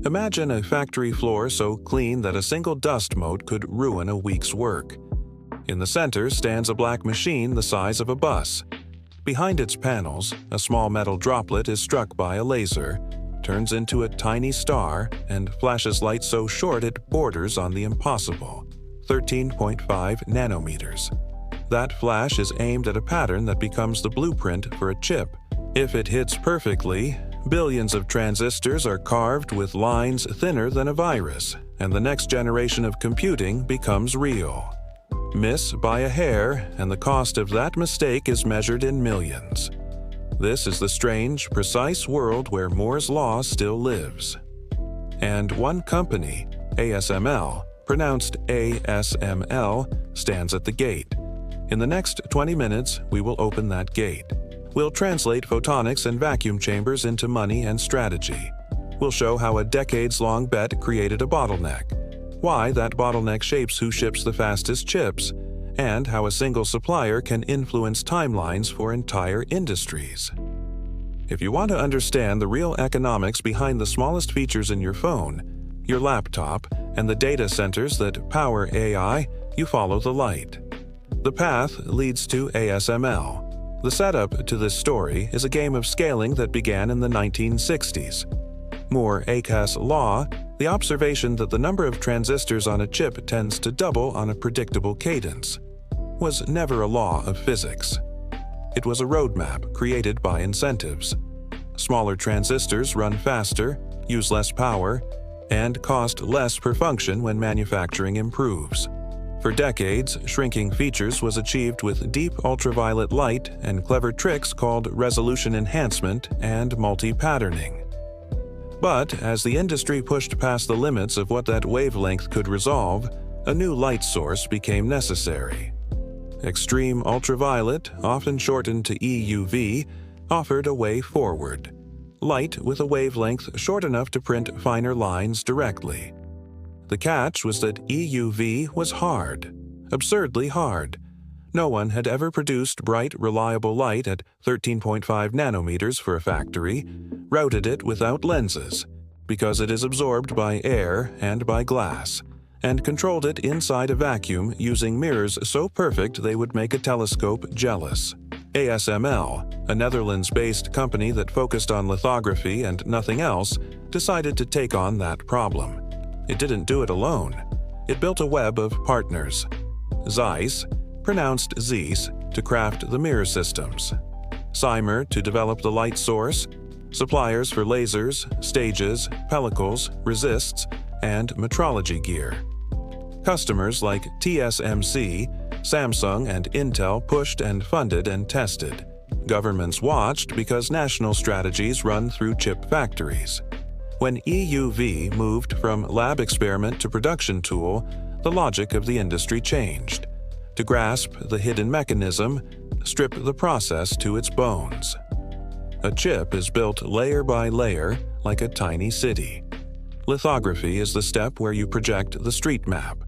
Imagine a factory floor so clean that a single dust mote could ruin a week's work. In the center stands a black machine the size of a bus. Behind its panels, a small metal droplet is struck by a laser, turns into a tiny star, and flashes light so short it borders on the impossible, 13.5 nanometers. That flash is aimed at a pattern that becomes the blueprint for a chip. If it hits perfectly, billions of transistors are carved with lines thinner than a virus, and the next generation of computing becomes real. Miss by a hair, and the cost of that mistake is measured in millions. This is the strange, precise world where Moore's law still lives. And one company, ASML, pronounced ASML, stands at the gate. In the next 20 minutes, we will open that gate. We'll translate photonics and vacuum chambers into money and strategy. We'll show how a decades-long bet created a bottleneck, why that bottleneck shapes who ships the fastest chips, and how a single supplier can influence timelines for entire industries. If you want to understand the real economics behind the smallest features in your phone, your laptop, and the data centers that power AI, you follow the light. The path leads to ASML. The setup to this story is a game of scaling that began in the 1960s. Moore-Akas law, the observation that the number of transistors on a chip tends to double on a predictable cadence, was never a law of physics. It was a roadmap created by incentives. Smaller transistors run faster, use less power, and cost less per function when manufacturing improves. For decades, shrinking features was achieved with deep ultraviolet light and clever tricks called resolution enhancement and multi-patterning. But as the industry pushed past the limits of what that wavelength could resolve, a new light source became necessary. Extreme ultraviolet, often shortened to EUV, offered a way forward. Light with a wavelength short enough to print finer lines directly. The catch was that EUV was hard, absurdly hard. No one had ever produced bright, reliable light at 13.5 nanometers for a factory, routed it without lenses, because it is absorbed by air and by glass, and controlled it inside a vacuum using mirrors so perfect they would make a telescope jealous. ASML, a Netherlands-based company that focused on lithography and nothing else, decided to take on that problem. It didn't do it alone. It built a web of partners. Zeiss, pronounced Zeiss, to craft the mirror systems. Cymer to develop the light source, suppliers for lasers, stages, pellicles, resists, and metrology gear. Customers like TSMC, Samsung, and Intel pushed and funded and tested. Governments watched because national strategies run through chip factories. When EUV moved from lab experiment to production tool, the logic of the industry changed. To grasp the hidden mechanism, strip the process to its bones. A chip is built layer by layer like a tiny city. Lithography is the step where you project the street map.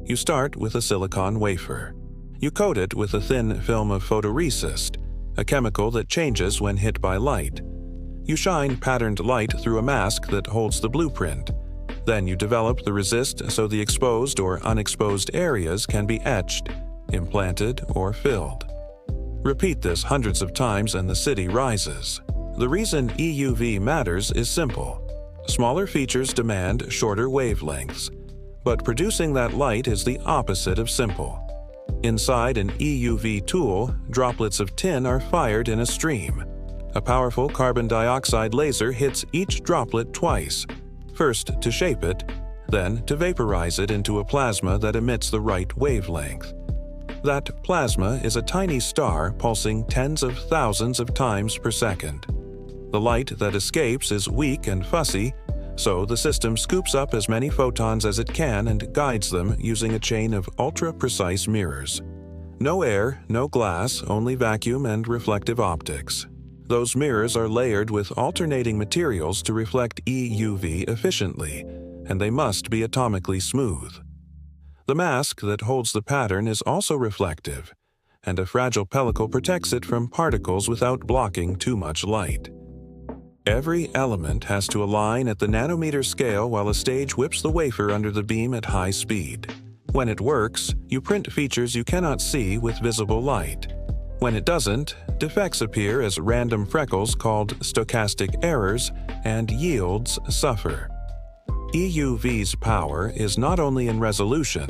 You start with a silicon wafer. You coat it with a thin film of photoresist, a chemical that changes when hit by light. You shine patterned light through a mask that holds the blueprint. Then you develop the resist so the exposed or unexposed areas can be etched, implanted, or filled. Repeat this hundreds of times and the city rises. The reason EUV matters is simple. Smaller features demand shorter wavelengths, but producing that light is the opposite of simple. Inside an EUV tool, droplets of tin are fired in a stream. A powerful carbon dioxide laser hits each droplet twice, first to shape it, then to vaporize it into a plasma that emits the right wavelength. That plasma is a tiny star pulsing tens of thousands of times per second. The light that escapes is weak and fussy, so the system scoops up as many photons as it can and guides them using a chain of ultra-precise mirrors. No air, no glass, only vacuum and reflective optics. Those mirrors are layered with alternating materials to reflect EUV efficiently, and they must be atomically smooth. The mask that holds the pattern is also reflective, and a fragile pellicle protects it from particles without blocking too much light. Every element has to align at the nanometer scale while a stage whips the wafer under the beam at high speed. When it works, you print features you cannot see with visible light. When it doesn't, defects appear as random freckles called stochastic errors, and yields suffer. EUV's power is not only in resolution,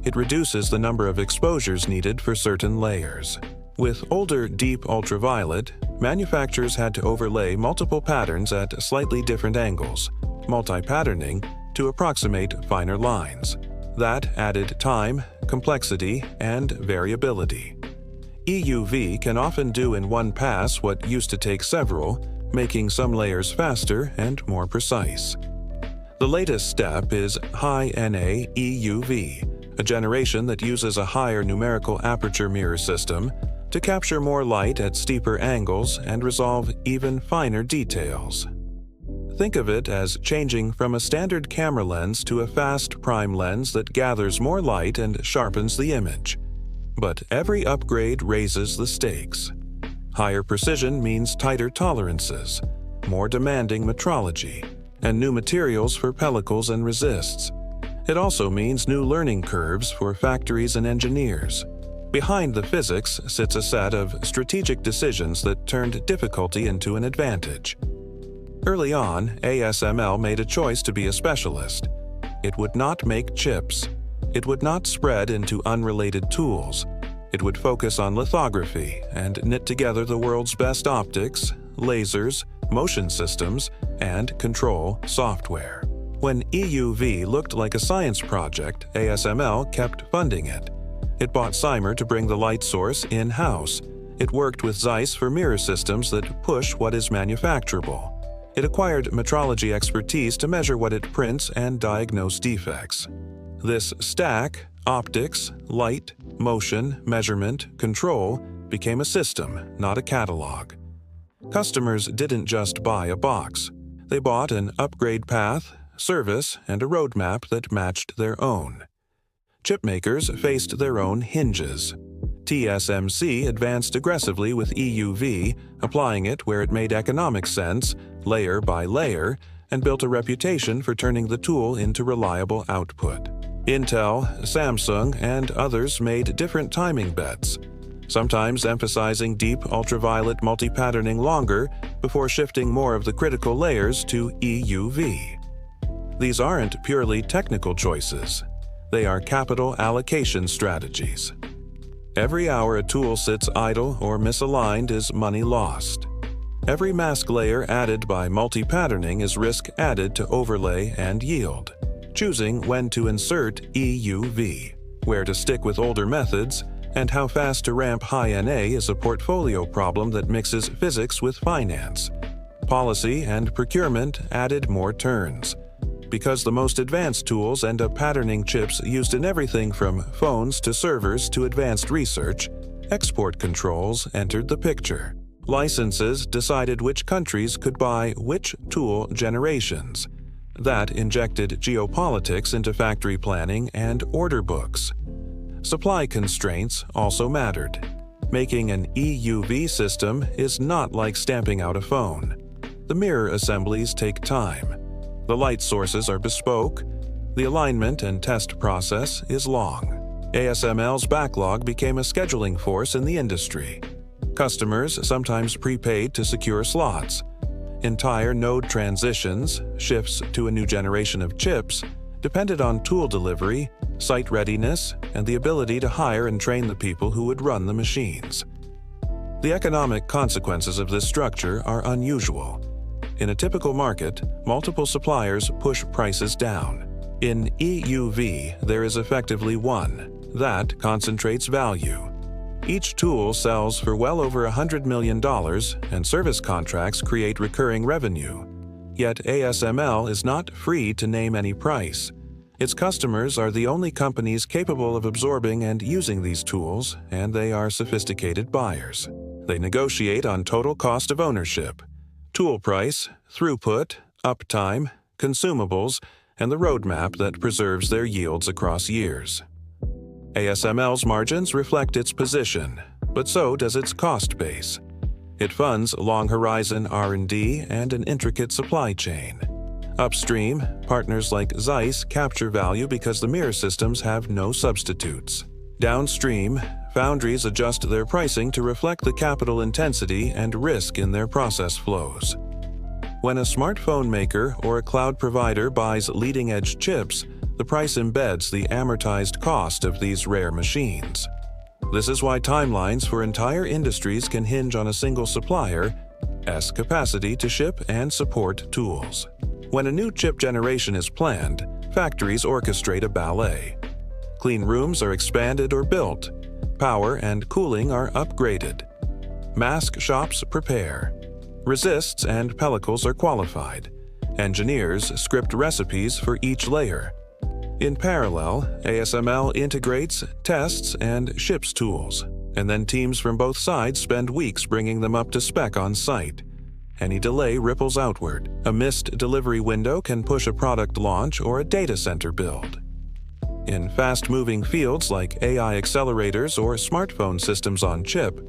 it reduces the number of exposures needed for certain layers. With older deep ultraviolet, manufacturers had to overlay multiple patterns at slightly different angles, multi-patterning, to approximate finer lines. That added time, complexity, and variability. EUV can often do in one pass what used to take several, making some layers faster and more precise. The latest step is High-NA EUV, a generation that uses a higher numerical aperture mirror system to capture more light at steeper angles and resolve even finer details. Think of it as changing from a standard camera lens to a fast prime lens that gathers more light and sharpens the image. But every upgrade raises the stakes. Higher precision means tighter tolerances, more demanding metrology, and new materials for pellicles and resists. It also means new learning curves for factories and engineers. Behind the physics sits a set of strategic decisions that turned difficulty into an advantage. Early on, ASML made a choice to be a specialist. It would not make chips. It would not spread into unrelated tools. It would focus on lithography and knit together the world's best optics, lasers, motion systems, and control software. When EUV looked like a science project, ASML kept funding it. It bought Cymer to bring the light source in-house. It worked with Zeiss for mirror systems that push what is manufacturable. It acquired metrology expertise to measure what it prints and diagnose defects. This stack, optics, light, motion, measurement, control, became a system, not a catalog. Customers didn't just buy a box. They bought an upgrade path, service, and a roadmap that matched their own. Chipmakers faced their own hinges. TSMC advanced aggressively with EUV, applying it where it made economic sense, layer by layer, and built a reputation for turning the tool into reliable output. Intel, Samsung, and others made different timing bets, sometimes emphasizing deep ultraviolet multi-patterning longer before shifting more of the critical layers to EUV. These aren't purely technical choices. They are capital allocation strategies. Every hour a tool sits idle or misaligned is money lost. Every mask layer added by multi-patterning is risk added to overlay and yield. Choosing when to insert EUV, where to stick with older methods, and how fast to ramp High-NA is a portfolio problem that mixes physics with finance. Policy and procurement added more turns. Because the most advanced tools end up patterning chips used in everything from phones to servers to advanced research, export controls entered the picture. Licenses decided which countries could buy which tool generations. That injected geopolitics into factory planning and order books. Supply constraints also mattered. Making an EUV system is not like stamping out a phone. The mirror assemblies take time. The light sources are bespoke. The alignment and test process is long. ASML's backlog became a scheduling force in the industry. Customers sometimes prepaid to secure slots. Entire node transitions, shifts to a new generation of chips, depended on tool delivery, site readiness, and the ability to hire and train the people who would run the machines. The economic consequences of this structure are unusual. In a typical market, multiple suppliers push prices down. In EUV, there is effectively one. That concentrates value. Each tool sells for well over $100 million, and service contracts create recurring revenue. Yet ASML is not free to name any price. Its customers are the only companies capable of absorbing and using these tools, and they are sophisticated buyers. They negotiate on total cost of ownership, tool price, throughput, uptime, consumables, and the roadmap that preserves their yields across years. ASML's margins reflect its position, but so does its cost base. It funds long-horizon R&D and an intricate supply chain. Upstream, partners like Zeiss capture value because the mirror systems have no substitutes. Downstream, foundries adjust their pricing to reflect the capital intensity and risk in their process flows. When a smartphone maker or a cloud provider buys leading-edge chips, the price embeds the amortized cost of these rare machines. This is why timelines for entire industries can hinge on a single supplier's capacity to ship and support tools. When a new chip generation is planned, factories orchestrate a ballet. Clean rooms are expanded or built. Power and cooling are upgraded. Mask shops prepare. Resists and pellicles are qualified. Engineers script recipes for each layer. In parallel, ASML integrates, tests, and ships tools, and then teams from both sides spend weeks bringing them up to spec on site. Any delay ripples outward. A missed delivery window can push a product launch or a data center build. In fast-moving fields like AI accelerators or smartphone systems on chip,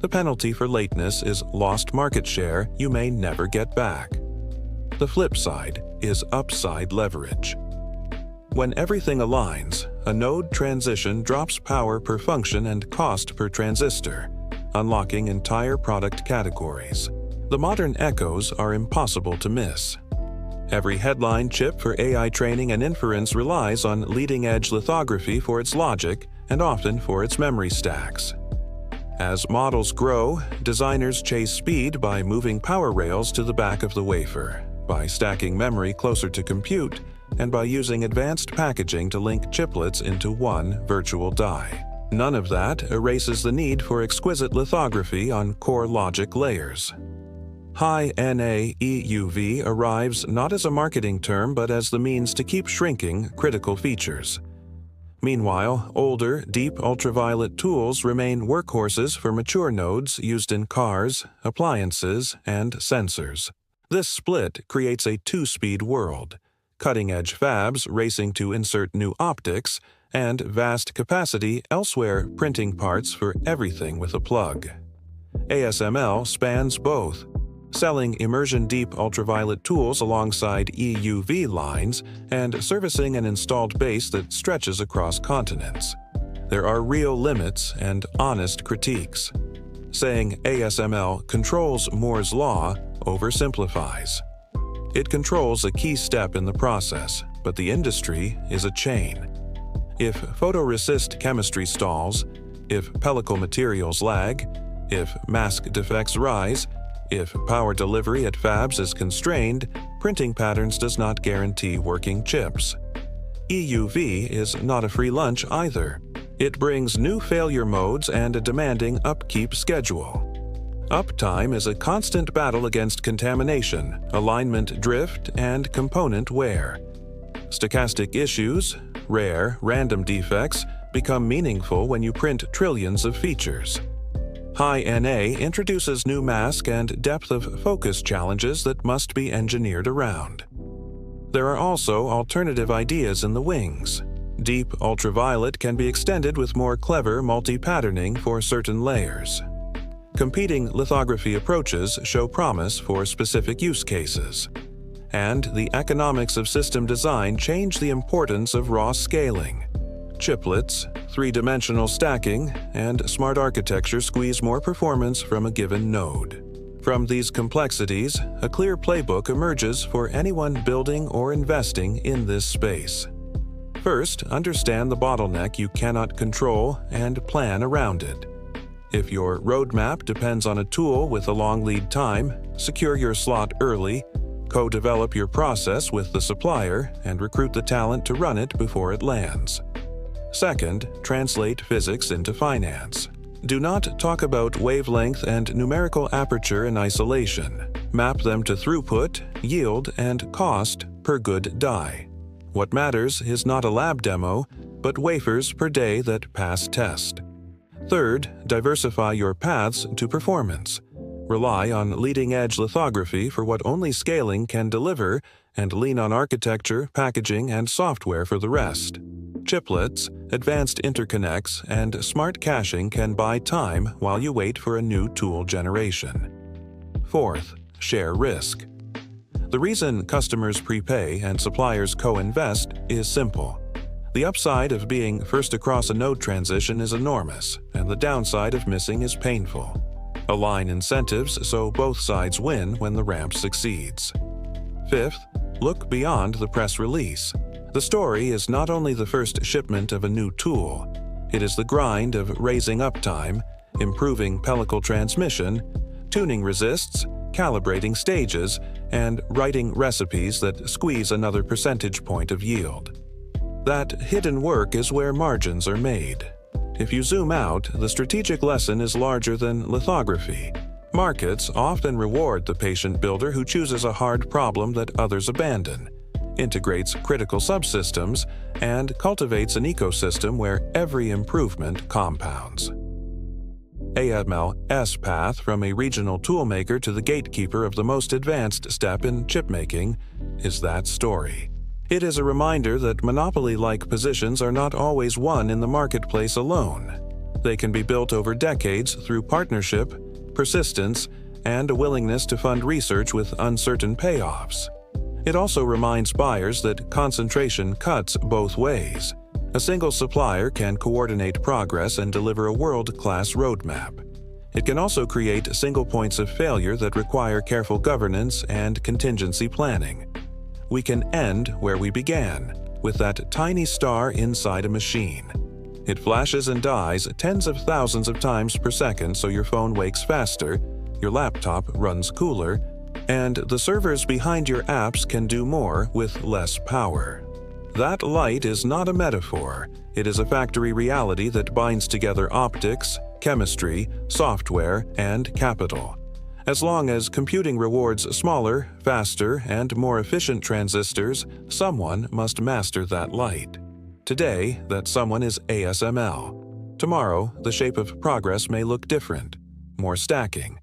the penalty for lateness is lost market share you may never get back. The flip side is upside leverage. When everything aligns, a node transition drops power per function and cost per transistor, unlocking entire product categories. The modern echoes are impossible to miss. Every headline chip for AI training and inference relies on leading-edge lithography for its logic and often for its memory stacks. As models grow, designers chase speed by moving power rails to the back of the wafer, by stacking memory closer to compute, and by using advanced packaging to link chiplets into one virtual die. None of that erases the need for exquisite lithography on core logic layers. High-NA EUV arrives not as a marketing term but as the means to keep shrinking critical features. Meanwhile, older, deep ultraviolet tools remain workhorses for mature nodes used in cars, appliances, and sensors. This split creates a two-speed world. Cutting-edge fabs racing to insert new optics, and vast capacity elsewhere printing parts for everything with a plug. ASML spans both, selling immersion-deep ultraviolet tools alongside EUV lines and servicing an installed base that stretches across continents. There are real limits and honest critiques. Saying ASML controls Moore's law oversimplifies. It controls a key step in the process, but the industry is a chain. If photoresist chemistry stalls, if pellicle materials lag, if mask defects rise, if power delivery at fabs is constrained, printing patterns does not guarantee working chips. EUV is not a free lunch either. It brings new failure modes and a demanding upkeep schedule. Uptime is a constant battle against contamination, alignment drift, and component wear. Stochastic issues, rare, random defects, become meaningful when you print trillions of features. High-NA introduces new mask and depth of focus challenges that must be engineered around. There are also alternative ideas in the wings. Deep ultraviolet can be extended with more clever multi-patterning for certain layers. Competing lithography approaches show promise for specific use cases. And the economics of system design change the importance of raw scaling. Chiplets, three-dimensional stacking, and smart architecture squeeze more performance from a given node. From these complexities, a clear playbook emerges for anyone building or investing in this space. First, understand the bottleneck you cannot control and plan around it. If your roadmap depends on a tool with a long lead time, secure your slot early, co-develop your process with the supplier, and recruit the talent to run it before it lands. Second, translate physics into finance. Do not talk about wavelength and numerical aperture in isolation. Map them to throughput, yield, and cost per good die. What matters is not a lab demo, but wafers per day that pass test. Third, diversify your paths to performance. Rely on leading-edge lithography for what only scaling can deliver, and lean on architecture, packaging, and software for the rest. Chiplets, advanced interconnects, and smart caching can buy time while you wait for a new tool generation. Fourth, share risk. The reason customers prepay and suppliers co-invest is simple. The upside of being first across a node transition is enormous, and the downside of missing is painful. Align incentives so both sides win when the ramp succeeds. Fifth, look beyond the press release. The story is not only the first shipment of a new tool, it is the grind of raising uptime, improving pellicle transmission, tuning resists, calibrating stages, and writing recipes that squeeze another percentage point of yield. That hidden work is where margins are made. If you zoom out, the strategic lesson is larger than lithography. Markets often reward the patient builder who chooses a hard problem that others abandon, integrates critical subsystems, and cultivates an ecosystem where every improvement compounds. ASML's path from a regional toolmaker to the gatekeeper of the most advanced step in chipmaking is that story. It is a reminder that monopoly-like positions are not always won in the marketplace alone. They can be built over decades through partnership, persistence, and a willingness to fund research with uncertain payoffs. It also reminds buyers that concentration cuts both ways. A single supplier can coordinate progress and deliver a world-class roadmap. It can also create single points of failure that require careful governance and contingency planning. We can end where we began, with that tiny star inside a machine. It flashes and dies tens of thousands of times per second so your phone wakes faster, your laptop runs cooler, and the servers behind your apps can do more with less power. That light is not a metaphor, it is a factory reality that binds together optics, chemistry, software, and capital. As long as computing rewards smaller, faster, and more efficient transistors, someone must master that light. Today, that someone is ASML. Tomorrow, the shape of progress may look different. More stacking,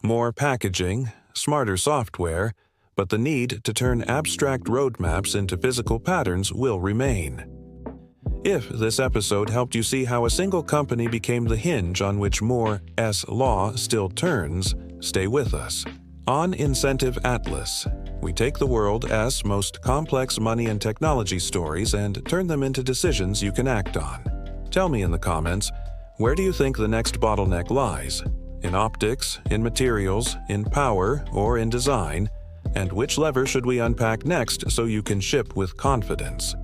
more packaging, smarter software, but the need to turn abstract roadmaps into physical patterns will remain. If this episode helped you see how a single company became the hinge on which Moore's law still turns, stay with us. On Incentive Atlas, we take the world's most complex money and technology stories and turn them into decisions you can act on. Tell me in the comments, where do you think the next bottleneck lies? In optics, in materials, in power, or in design? And which lever should we unpack next so you can ship with confidence?